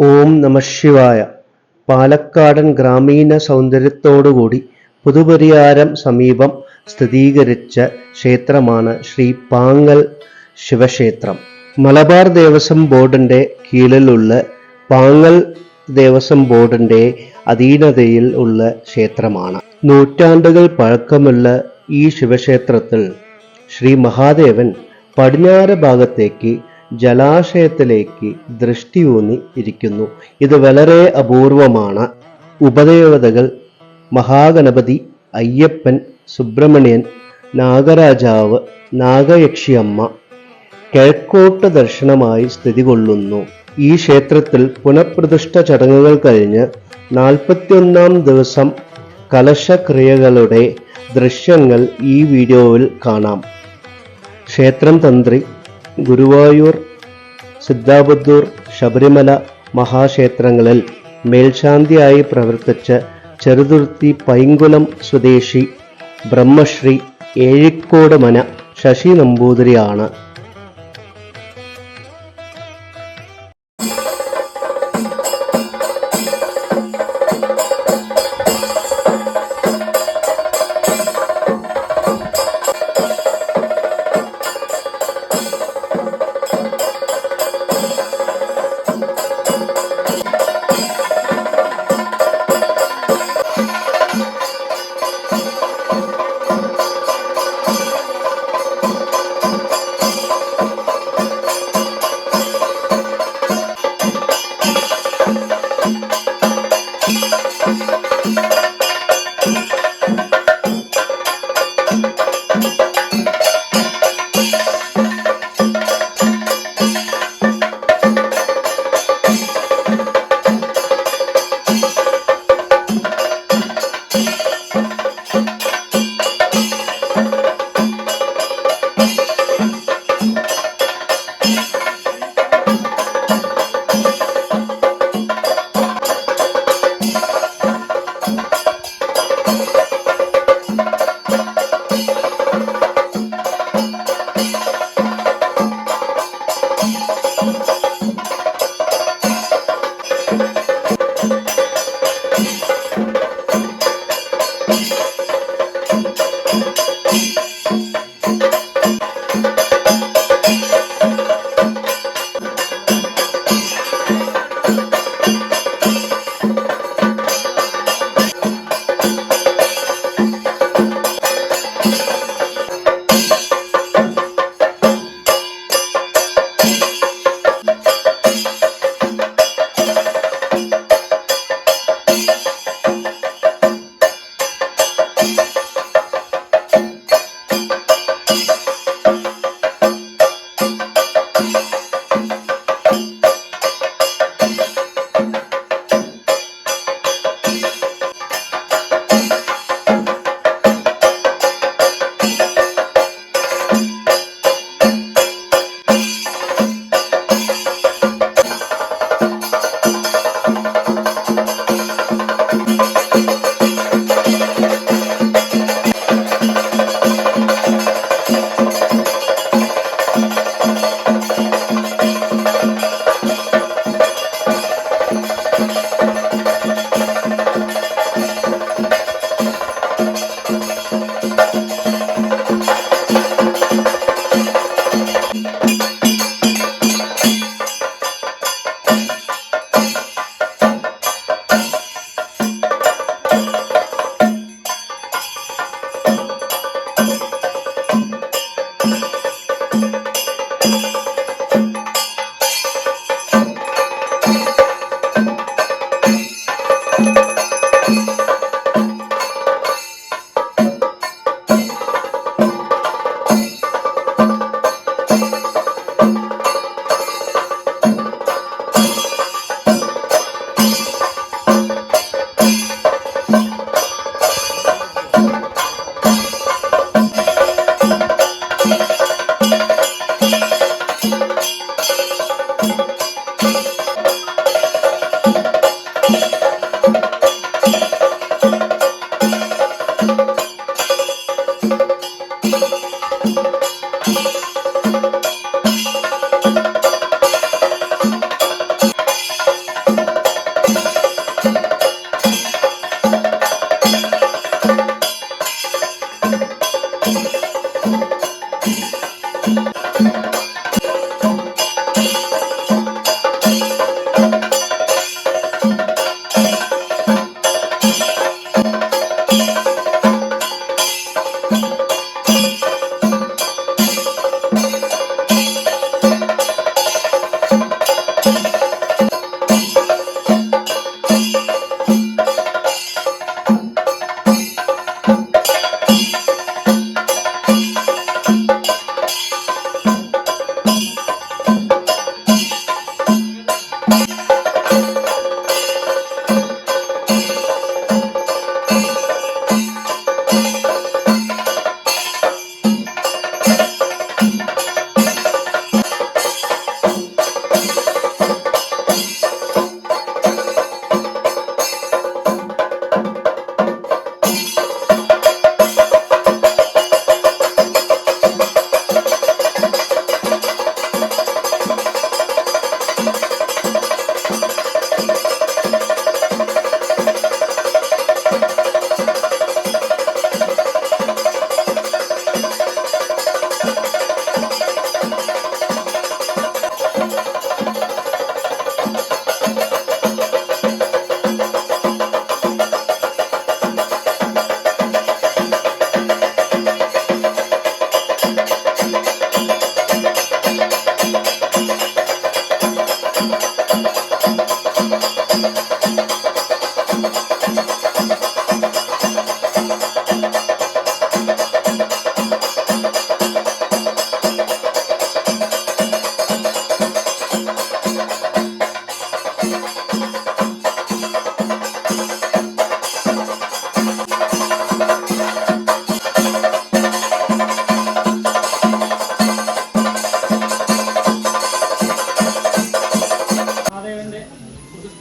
ഓം നമഃ ശിവായ. പാലക്കാടൻ ഗ്രാമീണ സൗന്ദര്യത്തോടുകൂടി പുതുപരിയാരം സമീപം സ്ഥിരീകരിച്ച ക്ഷേത്രമാണ് ശ്രീ പാങ്ങൽ ശിവക്ഷേത്രം. മലബാർ ദേവസ്വം ബോർഡിന്റെ കീഴിലുള്ള പാങ്ങൽ ദേവസ്വം ബോർഡിന്റെ അധീനതയിൽ ഉള്ള ക്ഷേത്രമാണ്. നൂറ്റാണ്ടുകൾ പഴക്കമുള്ള ഈ ശിവക്ഷേത്രത്തിൽ ശ്രീ മഹാദേവൻ പടിഞ്ഞാറ് ഭാഗത്തേക്ക് ജലാശയത്തിലേക്ക് ദൃഷ്ടിയൂന്നി ഇരിക്കുന്നു. ഇത് വളരെ അപൂർവമാണ്. ഉപദേവതകൾ മഹാഗണപതി, അയ്യപ്പൻ, സുബ്രഹ്മണ്യൻ, നാഗരാജാവ്, നാഗയക്ഷിയമ്മ കിഴക്കോട്ട് ദർശനമായി സ്ഥിതി കൊള്ളുന്നു. ഈ ക്ഷേത്രത്തിൽ പുനഃപ്രതിഷ്ഠ ചടങ്ങുകൾ കഴിഞ്ഞ് 41-ാം ദിവസം കലശക്രിയകളുടെ ദൃശ്യങ്ങൾ ഈ വീഡിയോയിൽ കാണാം. ക്ഷേത്രം തന്ത്രി ഗുരുവായൂർ, സിദ്ധാപുത്തൂർ, ശബരിമല മഹാക്ഷേത്രങ്ങളിൽ മേൽശാന്തിയായി പ്രവർത്തിച്ച ചെറുതുരുത്തി പൈങ്കുളം സ്വദേശി ബ്രഹ്മശ്രീ ഏഴിക്കോട് മന ശശി നമ്പൂതിരിയാണ്.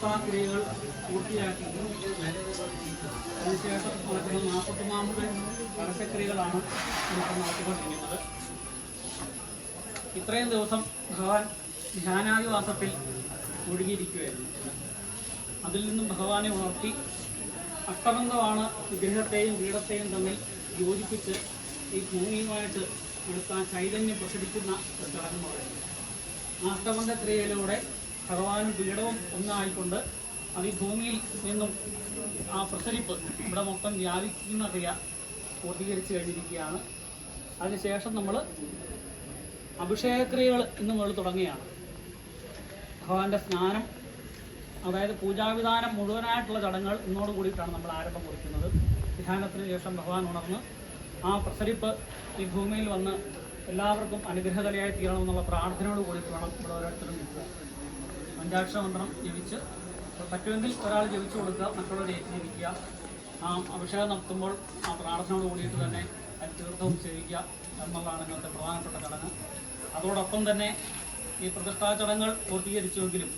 പ്രതിഷ്ഠാക്രിയകൾ പൂർത്തിയാക്കി അതിനുശേഷം നടക്കുന്ന 40 പരസ്യക്രിയകളാണ് ഇപ്പോൾ നടത്തിക്കൊണ്ടിരിക്കുന്നത്. ഇത്രയും ദിവസം ഭഗവാൻ ധ്യാനാദിവാസത്തിൽ ഒഴുകിയിരിക്കുകയായിരുന്നു. അതിൽ നിന്നും ഭഗവാനെ ഉണർത്തി അഷ്ടബന്ധമാണ് വിഗ്രഹത്തെയും പീഠത്തെയും തമ്മിൽ യോജിപ്പിച്ച് ഈ ഭൂമിയുമായിട്ട് എടുത്ത ചൈതന്യം പ്രസരിക്കുന്ന ഒരു ചടങ്ങ് പറയുന്നത്. ആ അഷ്ടബന്ധക്രിയയിലൂടെ ഭഗവാനും പീഠവും ഒന്നായിക്കൊണ്ട് അത് ഈ ഭൂമിയിൽ നിന്നും ആ പ്രസരിപ്പ് ഇവിടെ മൊത്തം വ്യാപിക്കുന്ന ക്രിയ പൂർത്തീകരിച്ച് കഴിഞ്ഞിരിക്കുകയാണ്. അതിനുശേഷം നമ്മൾ അഭിഷേകക്രിയകൾ ഇന്ന് മുതൽ തുടങ്ങുകയാണ്. ഭഗവാന്റെ സ്നാനം, അതായത് പൂജാവിധാനം മുഴുവനായിട്ടുള്ള ചടങ്ങുകൾ ഇന്നോട് കൂടിയിട്ടാണ് നമ്മൾ ആരംഭം കുറിക്കുന്നത്. ധ്യാനത്തിന് ശേഷം ഭഗവാൻ ഉണർന്ന് ആ പ്രസരിപ്പ് ഈ ഭൂമിയിൽ വന്ന് എല്ലാവർക്കും അനുഗ്രഹകലയായി തീരണമെന്നുള്ള പ്രാർത്ഥനയോട് കൂടിയിട്ട് വേണം ഇവിടെ ഓരോരുത്തരും നിൽക്കുക. പഞ്ചാക്ഷര മന്ത്രം ജപിച്ച് പറ്റുമെങ്കിൽ ഒരാൾ ജപിച്ചു കൊടുക്കുക, മറ്റുള്ളവർ ജപിക്കുക. ആ അഭിഷേകം നടത്തുമ്പോൾ ആ പ്രാർത്ഥനയോട് കൂടിയിട്ട് തന്നെ തീർത്ഥവും സേവിക്കുക എന്നുള്ളതാണ് ഇന്നത്തെ പ്രധാനപ്പെട്ട ചടങ്ങ്. അതോടൊപ്പം തന്നെ ഈ പ്രതിഷ്ഠാ ചടങ്ങുകൾ പൂർത്തീകരിച്ചുവെങ്കിലും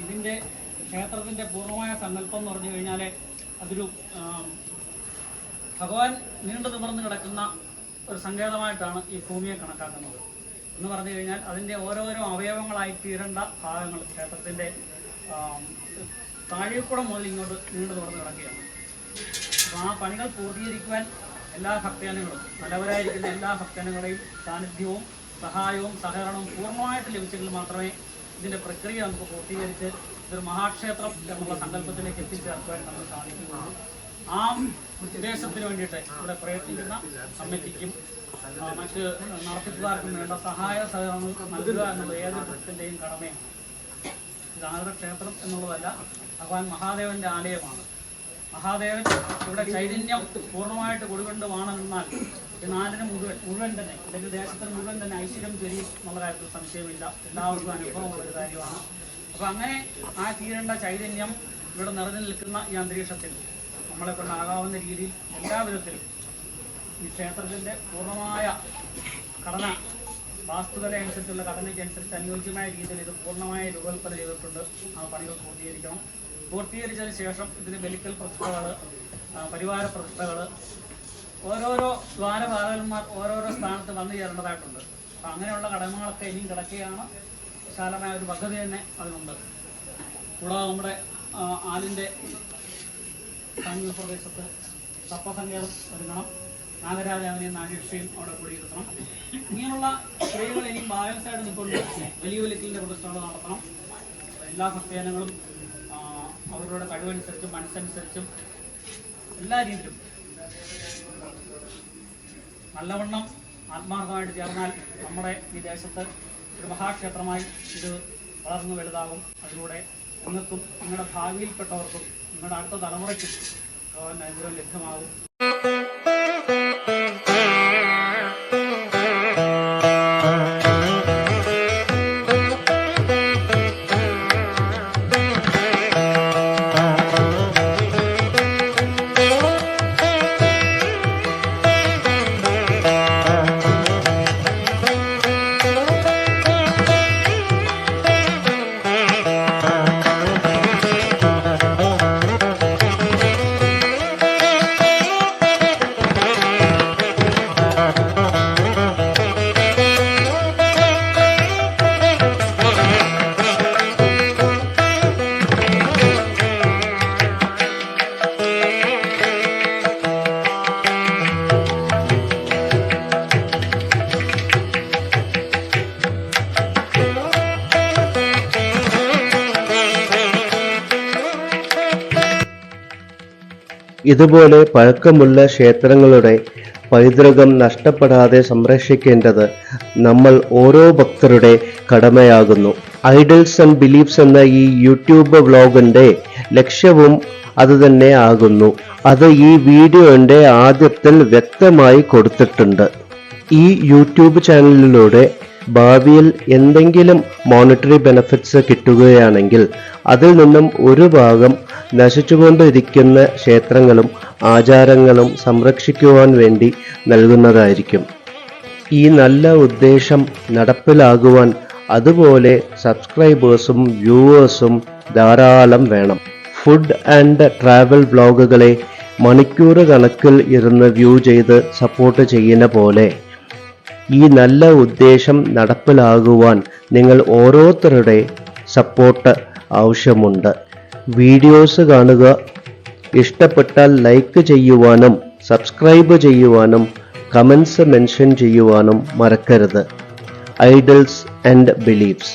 ഇതിൻ്റെ ക്ഷേത്രത്തിൻ്റെ പൂർണ്ണമായ സങ്കല്പം എന്ന് പറഞ്ഞു കഴിഞ്ഞാൽ അതൊരു ഭഗവാൻ നീണ്ടു നിവർന്ന് കിടക്കുന്ന ഒരു സങ്കേതമായിട്ടാണ് ഈ ഭൂമിയെ കണക്കാക്കുന്നത്. എന്ന് പറഞ്ഞു കഴിഞ്ഞാൽ അതിൻ്റെ ഓരോരോ അവയവങ്ങളായി തീരേണ്ട ഭാഗങ്ങൾ ക്ഷേത്രത്തിൻ്റെ താഴേക്കുടം മുതൽ ഇങ്ങോട്ട് നീണ്ടു നിവർന്ന് കിടക്കുകയാണ്. അപ്പോൾ ആ പണികൾ പൂർത്തീകരിക്കുവാൻ എല്ലാ ഭക്തജനങ്ങളും, നല്ലവരായിരിക്കുന്ന എല്ലാ ഭക്തജനങ്ങളുടെയും സാന്നിധ്യവും സഹായവും സഹകരണവും പൂർണ്ണമായിട്ട് ലഭിച്ചെങ്കിൽ മാത്രമേ ഇതിൻ്റെ പ്രക്രിയ നമുക്ക് പൂർത്തീകരിച്ച് ഇതൊരു മഹാക്ഷേത്രം എന്നുള്ള സങ്കല്പത്തിലേക്ക് എത്തിച്ചേർക്കുവാൻ നമുക്ക് സാധിക്കുകയുള്ളൂ. ആ ഉദ്ദേശത്തിന് വേണ്ടിയിട്ട് ഇവിടെ പ്രയത്നിക്കുന്ന കമ്മിറ്റിക്കും മറ്റ് നടത്തിപ്പുകാർക്കും വേണ്ട സഹായ സഹകരണങ്ങൾ നൽകുക എന്നുള്ള ഏതൊരു ഭക്തൻ്റെയും കടമയാണ്. ഇതാരുടെ ക്ഷേത്രം എന്നുള്ളതല്ല, ഭഗവാൻ മഹാദേവൻ്റെ ആലയമാണ്. മഹാദേവൻ ഇവിടെ ചൈതന്യം പൂർണ്ണമായിട്ട് കൊടുകൊണ്ടുവാണെന്നാൽ ഈ നാടിന് മുഴുവൻ തന്നെ, അല്ലെങ്കിൽ ദേശത്തിന് മുഴുവൻ തന്നെ ഐശ്വര്യം തരും എന്നുള്ള കാര്യത്തിൽ സംശയമില്ല. എല്ലാവർക്കും അനുഭവമുള്ള ഒരു കാര്യമാണ്. അപ്പോൾ അങ്ങനെ ആ തീരേണ്ട ചൈതന്യം ഇവിടെ നിറഞ്ഞു നിൽക്കുന്ന ഈ അന്തരീക്ഷത്തിൽ നമ്മളെ കൊണ്ടാകാവുന്ന രീതിയിൽ എല്ലാവിധത്തിലും ഈ ക്ഷേത്രത്തിൻ്റെ പൂർണ്ണമായ ഘടന, വാസ്തുതല അനുസരിച്ചുള്ള ഘടനയ്ക്കനുസരിച്ച് അനുയോജ്യമായ രീതിയിൽ ഇത് പൂർണ്ണമായ രൂപകൽപ്പന ചെയ്തിട്ടുണ്ട്. ആ പണികൾ പൂർത്തീകരിക്കണം. പൂർത്തീകരിച്ചതിന് ശേഷം ഇതിന് ബലിക്കൽ പ്രതിഷ്ഠകൾ, പരിവാര പ്രതിഷ്ഠകൾ, ഓരോരോ ദ്വാരപാലകന്മാർ ഓരോരോ സ്ഥാനത്ത് വന്നു ചേരേണ്ടതായിട്ടുണ്ട്. അപ്പം അങ്ങനെയുള്ള കടമകളൊക്കെ ഇനിയും കിടക്കുകയാണ്. വിശാലമായ ഒരു പദ്ധതി തന്നെ അതിനുണ്ട്. കൂടാതെ നമ്മുടെ ആലിൻ്റെ സമീപ പ്രദേശത്ത് സർപ്പസങ്കേതം ഒരുങ്ങണം. നാഗരാജാവിനെയും നാഗേക്ഷയും അവിടെ കൂടിയിരുത്തണം. ഇങ്ങനെയുള്ള സ്ത്രീകൾ ഇനിയും ബാലൻസായിട്ട് നിൽക്കൊണ്ട് വലിയ വലിയ പ്രതിഷ്ഠകൾ നടത്തണം. എല്ലാ ഭക്തജനങ്ങളും അവരുടെ കഴിവനുസരിച്ചും മനസ്സനുസരിച്ചും എല്ലാ രീതിയിലും നല്ലവണ്ണം ആത്മാർത്ഥമായിട്ട് ചേർന്നാൽ നമ്മുടെ ഈ ദേശത്ത് ഒരു മഹാക്ഷേത്രമായി ഇത് വളർന്നു വലുതാകും. അതിലൂടെ നിങ്ങൾക്കും നിങ്ങളുടെ ഭാവിയിൽപ്പെട്ടവർക്കും നിങ്ങളുടെ അടുത്ത തലമുറയ്ക്കും അനുഗ്രഹം ലഭ്യമാകും. ഇതുപോലെ പഴക്കമുള്ള ക്ഷേത്രങ്ങളുടെ പൈതൃകം നഷ്ടപ്പെടാതെ സംരക്ഷിക്കേണ്ടത് നമ്മൾ ഓരോ ഭക്തരുടെ കടമയാകുന്നു. ഐഡൽസ് ആൻഡ് ബിലീഫ്സ് എന്ന ഈ യൂട്യൂബ് വ്ലോഗിന്റെ ലക്ഷ്യവും അതുതന്നെ ആകുന്നു. അത് ഈ വീഡിയോയുടെ ആദ്യത്തിൽ വ്യക്തമായി കൊടുത്തിട്ടുണ്ട്. ഈ യൂട്യൂബ് ചാനലിലൂടെ ഭാവിയിൽ എന്തെങ്കിലും മോണിറ്ററി ബെനഫിറ്റ്സ് കിട്ടുകയാണെങ്കിൽ അതിൽ നിന്നും ഒരു ഭാഗം നശിച്ചുകൊണ്ടിരിക്കുന്ന ക്ഷേത്രങ്ങളും ആചാരങ്ങളും സംരക്ഷിക്കുവാൻ വേണ്ടി നൽകുന്നതായിരിക്കും. ഈ നല്ല ഉദ്ദേശം നടപ്പിലാകുവാൻ അതുപോലെ സബ്സ്ക്രൈബേഴ്സും വ്യൂവേഴ്സും ധാരാളം വേണം. ഫുഡ് ആൻഡ് ട്രാവൽ വ്ലോഗുകളെ മണിക്കൂർ കണക്കിൽ ഇരുന്ന് വ്യൂ ചെയ്ത് സപ്പോർട്ട് ചെയ്യുന്ന പോലെ ഈ നല്ല ഉദ്ദേശം നടപ്പിലാകുവാൻ നിങ്ങൾ ഓരോരുത്തരുടെ സപ്പോർട്ട് ആവശ്യമുണ്ട്. വീഡിയോസ് കാണുക, ഇഷ്ടപ്പെട്ടാൽ ലൈക്ക് ചെയ്യുവാനും സബ്സ്ക്രൈബ് ചെയ്യുവാനും കമൻസ് മെൻഷൻ ചെയ്യുവാനും മറക്കരുത്. Idols and beliefs.